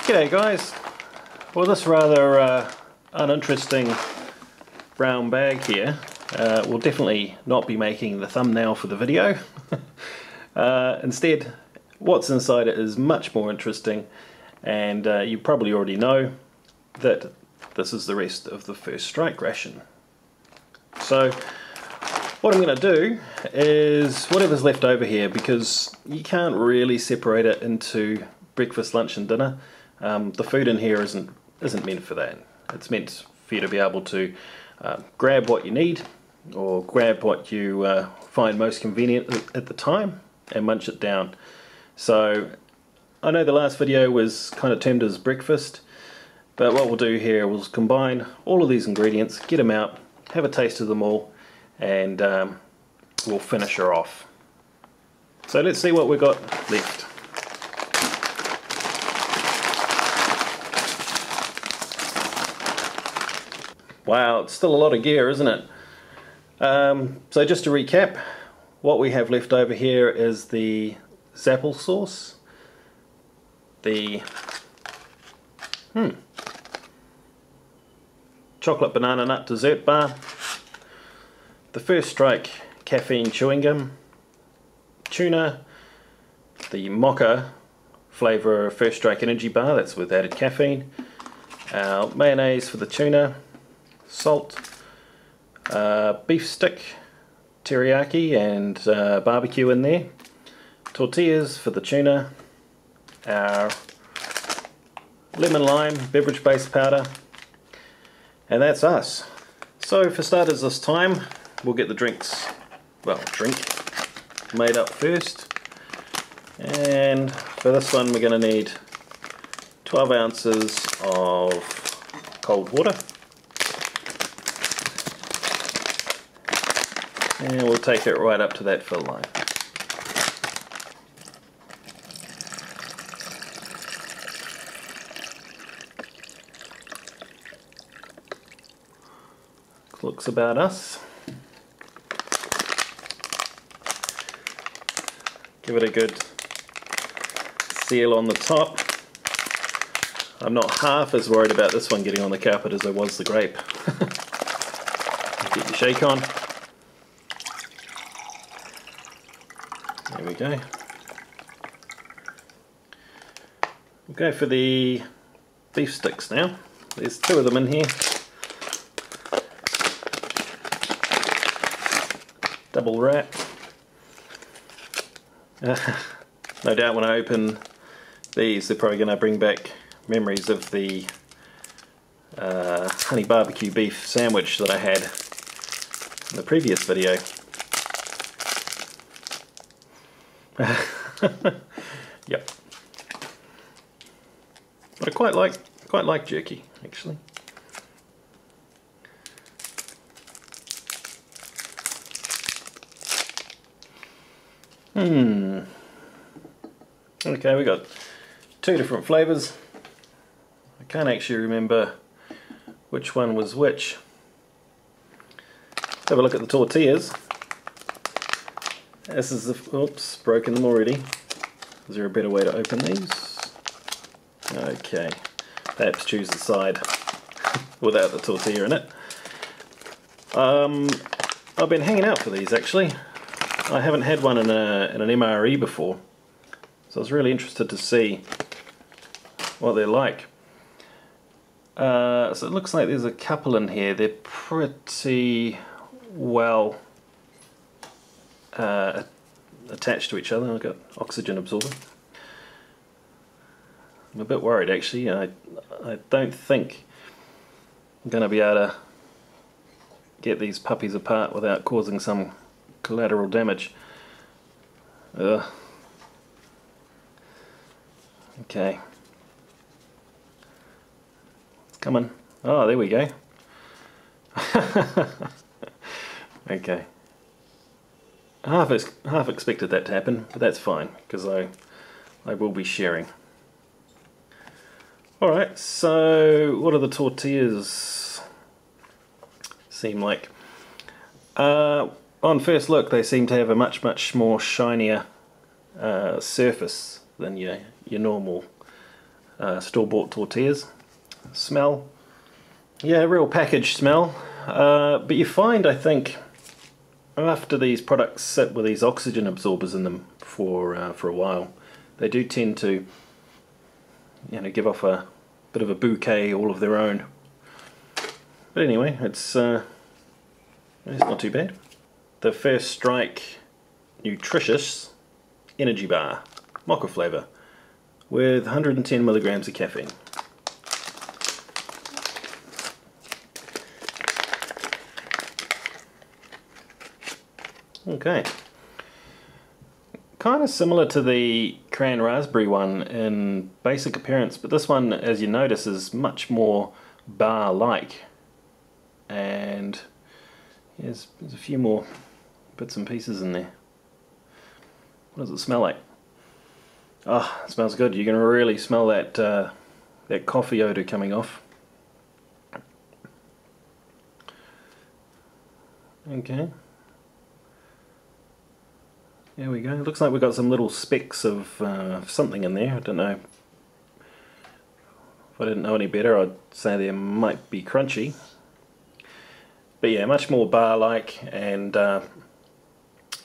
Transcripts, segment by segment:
G'day guys. Well, this rather uninteresting brown bag here will definitely not be making the thumbnail for the video. Instead, what's inside it is much more interesting, and you probably already know that this is the rest of the First Strike Ration. So what I'm going to do is whatever's left over here, because you can't really separate it into breakfast, lunch and dinner. The food in here isn't meant for that. It's meant for you to be able to grab what you need, or grab what you find most convenient at the time and munch it down. So I know the last video was kind of termed as breakfast, but what we'll do here is combine all of these ingredients, get them out, have a taste of them all, and we'll finish her off. So let's see what we've got left. Wow, it's still a lot of gear, isn't it? So just to recap, what we have left over here is the Applesauce, the chocolate banana nut dessert bar, the First Strike caffeine chewing gum, tuna, the mocha flavour First Strike energy bar, that's with added caffeine, our mayonnaise for the tuna, salt, beef stick, teriyaki and barbecue in there, tortillas for the tuna, our lemon lime beverage base powder, and that's us. So for starters this time, we'll get the drink made up first, and for this one we're going to need 12 ounces of cold water. And we'll take it right up to that fill line. Looks about us. Give it a good seal on the top. I'm not half as worried about this one getting on the carpet as I was the grape. Get your shake on. There we go. We'll go for the beef sticks now. There's 2 of them in here. Double wrap. No doubt when I open these they're probably going to bring back memories of the honey barbecue beef sandwich that I had in the previous video. Yep. But I quite like jerky, actually. Okay, we got 2 different flavors. I can't actually remember which one was which. Let's have a look at the tortillas. This is the, oops, broken them already. Is there a better way to open these? Okay, perhaps choose the side without the tortilla in it. I've been hanging out for these actually. I haven't had one in an MRE before, so I was really interested to see what they're like. So it looks like there's a couple in here. They're pretty well attached to each other. I've got oxygen absorber. I'm a bit worried actually. I don't think I'm going to be able to get these puppies apart without causing some collateral damage. Okay. It's coming. Oh, there we go. Okay. Half expected that to happen, but that's fine, because I will be sharing. Alright, so what do the tortillas seem like? On first look they seem to have a much more shinier surface than your normal store-bought tortillas. Smell, yeah, real package smell, but you find, I think, after these products sit with these oxygen absorbers in them for a while, they do tend to, you know, give off a bit of a bouquet all of their own. But anyway, it's not too bad. The First Strike Nutritious Energy Bar, mocha flavour, with 110 milligrams of caffeine. Okay, kind of similar to the cran raspberry one in basic appearance, but this one, as you notice, is much more bar-like, and there's a few more bits and pieces in there. What does it smell like? Oh, it smells good. You can really smell that that coffee odor coming off. Okay. There we go. It looks like we've got some little specks of something in there. I don't know. If I didn't know any better, I'd say they might be crunchy. But yeah, much more bar-like, and yeah,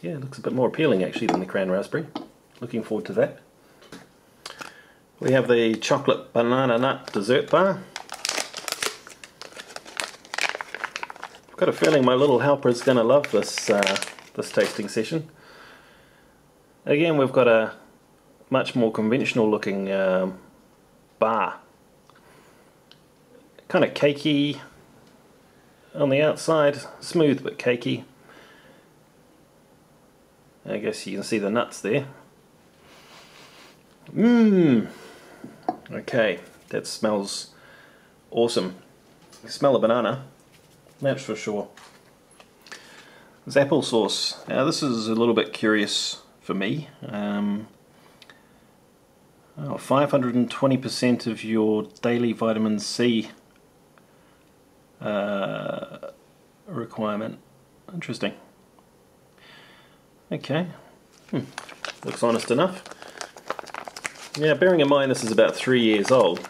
it looks a bit more appealing actually than the cran raspberry. Looking forward to that. We have the chocolate banana nut dessert bar. I've got a feeling my little helper is going to love this this tasting session. Again, we've got a much more conventional looking bar. Kind of cakey on the outside, smooth but cakey. I guess you can see the nuts there. Okay, that smells awesome. You smell a banana, that's for sure. There's applesauce. Now this is a little bit curious for me. 520% of your daily vitamin C requirement. Interesting. Okay. Looks honest enough. Yeah, bearing in mind this is about 3 years old,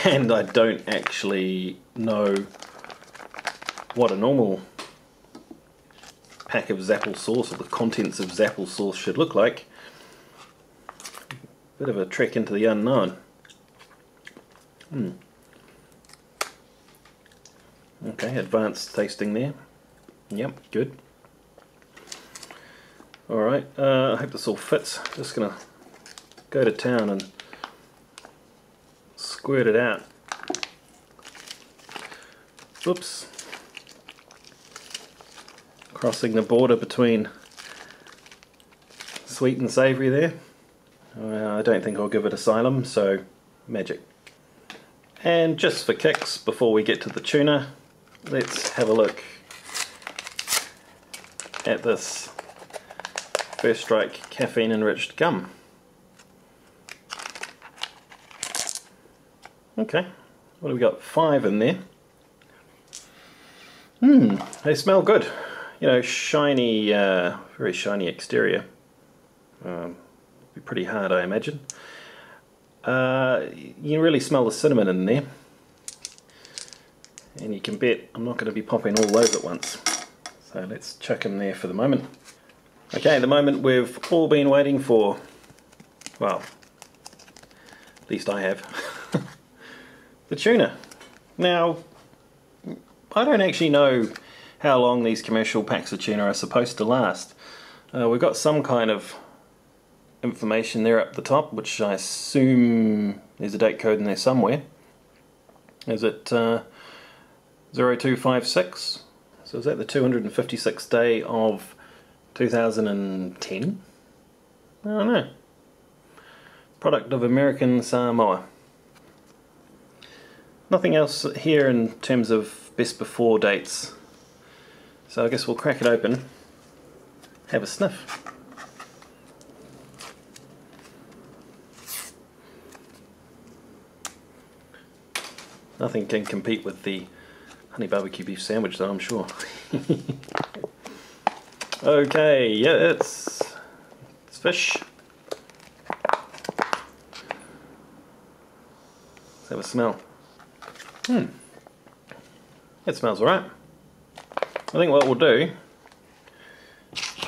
and I don't actually know what a normal pack of Zapple sauce, or the contents of Zapple sauce, should look like. Bit of a trek into the unknown. Okay, advanced tasting there. Yep, good. Alright, I hope this all fits. Just gonna go to town and squirt it out. Whoops. Crossing the border between sweet and savoury there. I don't think I'll give it asylum, so magic. And just for kicks, before we get to the tuna, let's have a look at this First Strike caffeine enriched gum. Okay, what have we got? 5 in there. They smell good. You know, shiny, very shiny exterior. Be pretty hard, I imagine. You can really smell the cinnamon in there, and you can bet I'm not going to be popping all those at once. So let's chuck them there for the moment. Okay, the moment we've all been waiting for. Well, at least I have. The tuna. Now, I don't actually know how long these commercial packs of tuna are supposed to last. We've got some kind of information there up the top, which I assume there's a date code in there somewhere. Is it 0256? So is that the 256th day of 2010? I don't know. Product of American Samoa. Nothing else here in terms of best before dates. So I guess we'll crack it open, have a sniff. Nothing can compete with the honey barbecue beef sandwich, though, I'm sure. Okay, yeah, it's fish. Let's have a smell. It smells alright. I think what we'll do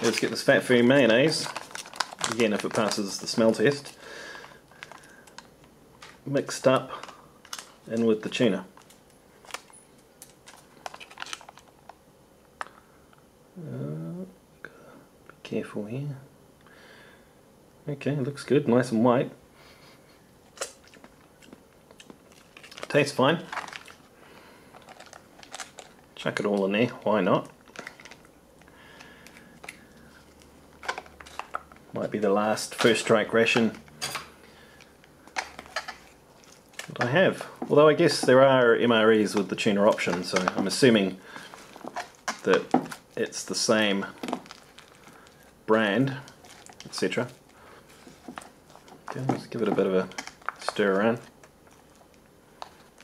is get this fat-free mayonnaise, again if it passes the smell test, mixed up in with the tuna. Be careful here. Okay, looks good, nice and white. Tastes fine. Chuck it all in there, why not? Might be the last First Strike Ration that I have. Although I guess there are MREs with the tuna option, so I'm assuming that it's the same brand, etc. Okay, let's give it a bit of a stir around.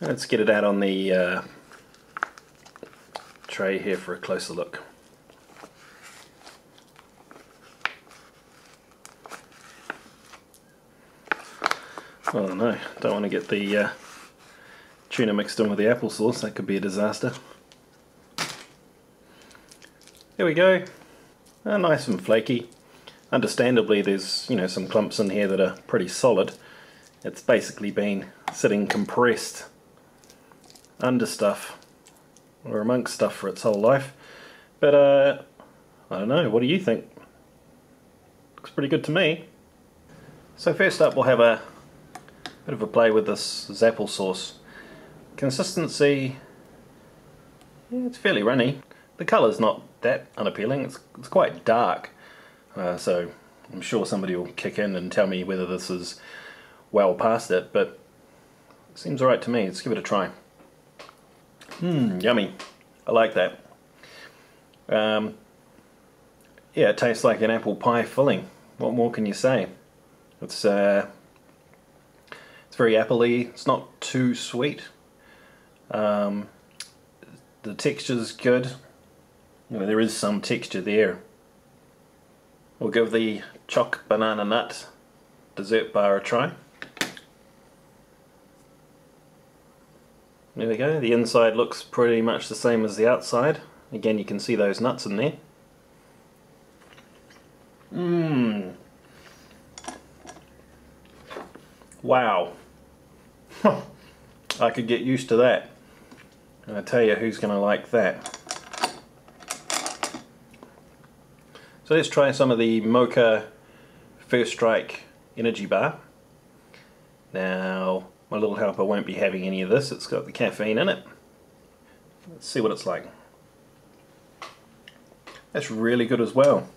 Let's get it out on the tray here for a closer look. Oh no, don't want to get the tuna mixed in with the applesauce, that could be a disaster. Here we go, nice and flaky. Understandably there's some clumps in here that are pretty solid. It's basically been sitting compressed under stuff or amongst stuff for its whole life, but I don't know, what do you think? Looks pretty good to me. So first up we'll have a bit of a play with this applesauce. Consistency, yeah, it's fairly runny. The colour's not that unappealing, it's quite dark, so I'm sure somebody will kick in and tell me whether this is well past it, but it seems alright to me. Let's give it a try. Yummy. I like that. Yeah, it tastes like an apple pie filling. What more can you say? It's very appley. It's not too sweet. The texture's good. There is some texture there. We'll give the choc banana nut dessert bar a try. There we go, the inside looks pretty much the same as the outside. Again, you can see those nuts in there. Wow. I could get used to that. And I tell you who's going to like that. So let's try some of the Mocha First Strike Energy Bar. Now, my little helper won't be having any of this, it's got the caffeine in it. Let's see what it's like. That's really good as well.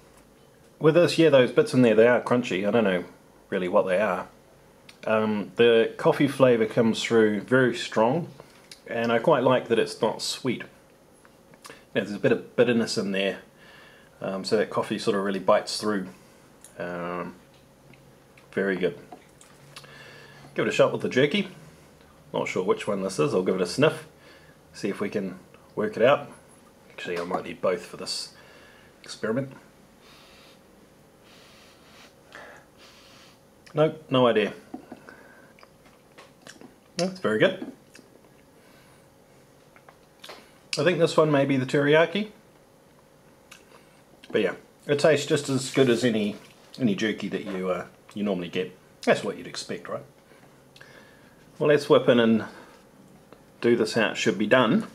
With this, yeah, those bits in there, they are crunchy. I don't know really what they are. The coffee flavour comes through very strong, and I quite like that it's not sweet. There's a bit of bitterness in there, so that coffee sort of really bites through. Very good. Give it a shot with the jerky. Not sure which one this is, I'll give it a sniff, see if we can work it out. Actually, I might need both for this experiment. Nope, no idea. That's very good. I think this one may be the teriyaki. But yeah, it tastes just as good as any jerky that you normally get. That's what you'd expect, right? Well, let's whip in and do this how it should be done.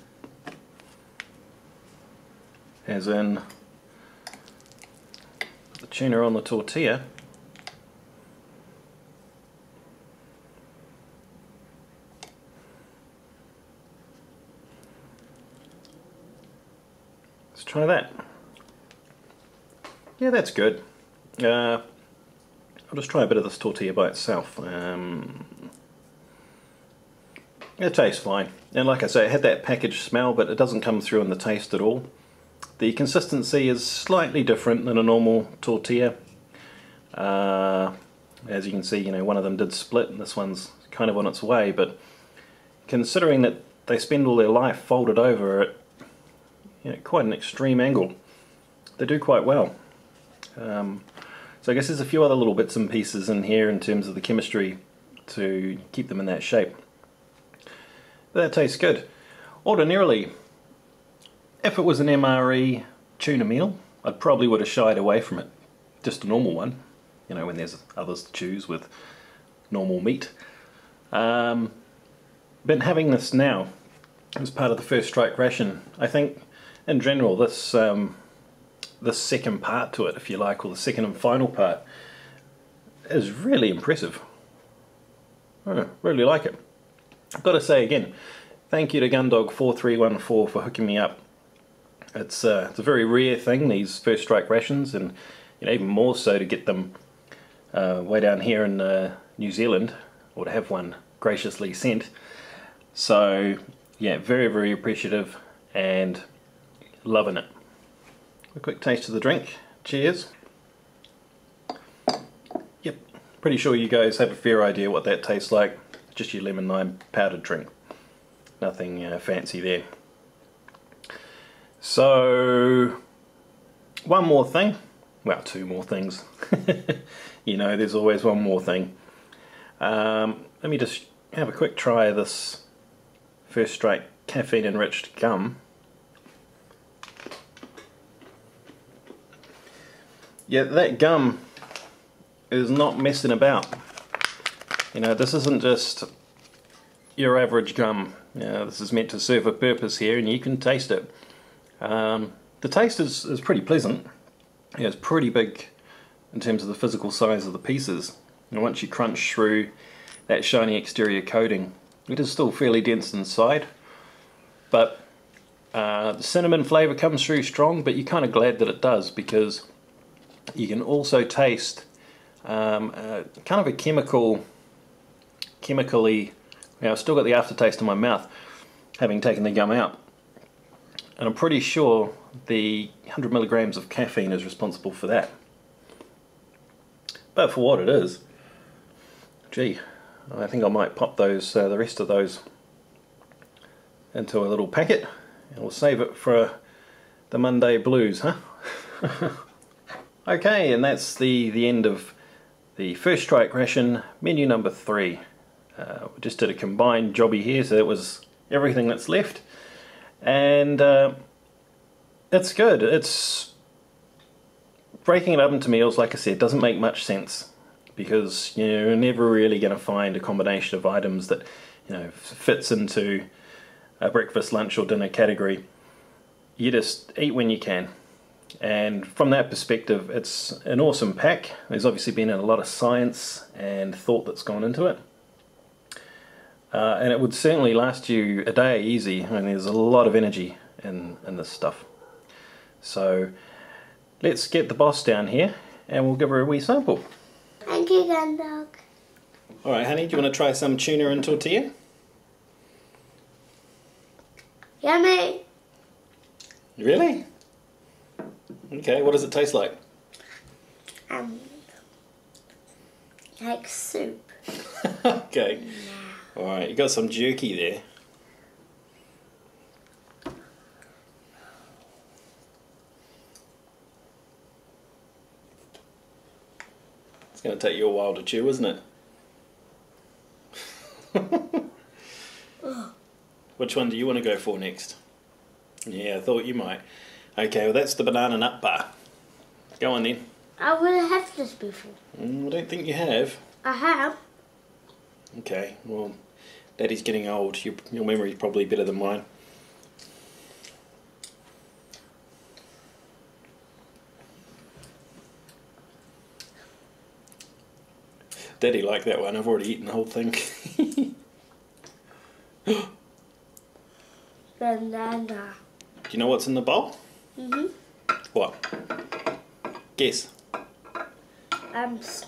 As in, put the tuna on the tortilla. Let's try that. Yeah, that's good. I'll just try a bit of this tortilla by itself. It tastes fine, and like I say, it had that packaged smell, but it doesn't come through in the taste at all. The consistency is slightly different than a normal tortilla. As you can see, one of them did split, and this one's kind of on its way, but considering that they spend all their life folded over at quite an extreme angle, they do quite well. So I guess there's a few other little bits and pieces in here in terms of the chemistry to keep them in that shape. That tastes good. Ordinarily, if it was an MRE tuna meal, I probably would have shied away from it. Just a normal one, you know, when there's others to choose with normal meat. But having this now as part of the First Strike Ration, I think in general this this second part to it, if you like, or the second and final part, is really impressive. I really like it. I've got to say again, thank you to Gundog4314 for hooking me up. It's a very rare thing, these First Strike Rations, and you know, even more so to get them way down here in New Zealand, or to have one graciously sent. So yeah, very, very appreciative and loving it. A quick taste of the drink. Cheers. Yep, pretty sure you guys have a fair idea what that tastes like. Just your lemon lime powdered drink. Nothing fancy there. So, one more thing. Well, two more things. You know, there's always one more thing. Let me just have a quick try of this First Strike caffeine enriched gum. Yeah, that gum is not messing about. You know, this isn't just your average gum. You know, this is meant to serve a purpose here, and you can taste it. The taste is pretty pleasant. Yeah, it's pretty big in terms of the physical size of the pieces. And once you crunch through that shiny exterior coating, it is still fairly dense inside. But the cinnamon flavour comes through strong, but you're kind of glad that it does, because you can also taste kind of a chemically, you know, I've still got the aftertaste in my mouth having taken the gum out, and I'm pretty sure the 100 milligrams of caffeine is responsible for that. But for what it is, gee, I think I might pop those, the rest of those into a little packet, and we'll save it for the Monday blues, huh? Okay, and that's the end of the First Strike Ration menu number 3. We just did a combined jobby here, so it was everything that's left, and it's good. It's breaking it up into meals, like I said, doesn't make much sense, because you're never really going to find a combination of items that, you know, fits into a breakfast, lunch or dinner category. You just eat when you can. And from that perspective, it's an awesome pack. There's obviously been a lot of science and thought that's gone into it. And it would certainly last you a day easy. I mean, there's a lot of energy in this stuff. So let's get the boss down here and we'll give her a wee sample. Thank you, Gundog. Alright, honey, do you want to try some tuna and tortilla? Yummy. Really? Okay, what does it taste like? Like soup. Okay. Alright, you got some jerky there. It's going to take you a while to chew, isn't it? Which one do you want to go for next? Yeah, I thought you might. Okay, well that's the banana nut bar. Go on then. I would have had this before. I don't think you have. I have. Okay, well, Daddy's getting old. Your memory's probably better than mine. Daddy liked that one. I've already eaten the whole thing. Banana. Do you know what's in the bowl? Mm-hmm. What? Guess. Orange.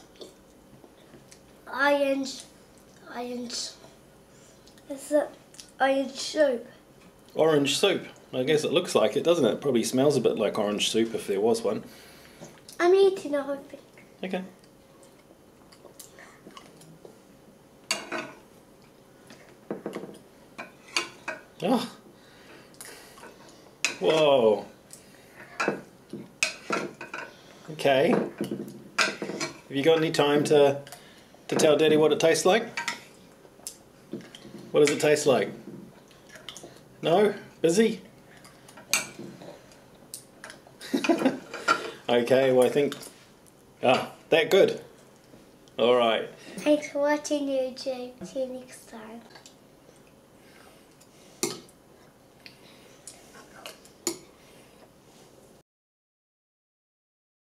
Is it orange soup? Orange soup. I guess it looks like it, doesn't it? Probably smells a bit like orange soup if there was one. I'm eating the whole thing. Okay. Oh. Whoa. Okay. Have you got any time to tell Daddy what it tastes like? What does it taste like? No? Busy? Okay, well I think... Ah, that good. Alright. Thanks for watching YouTube. See you next time.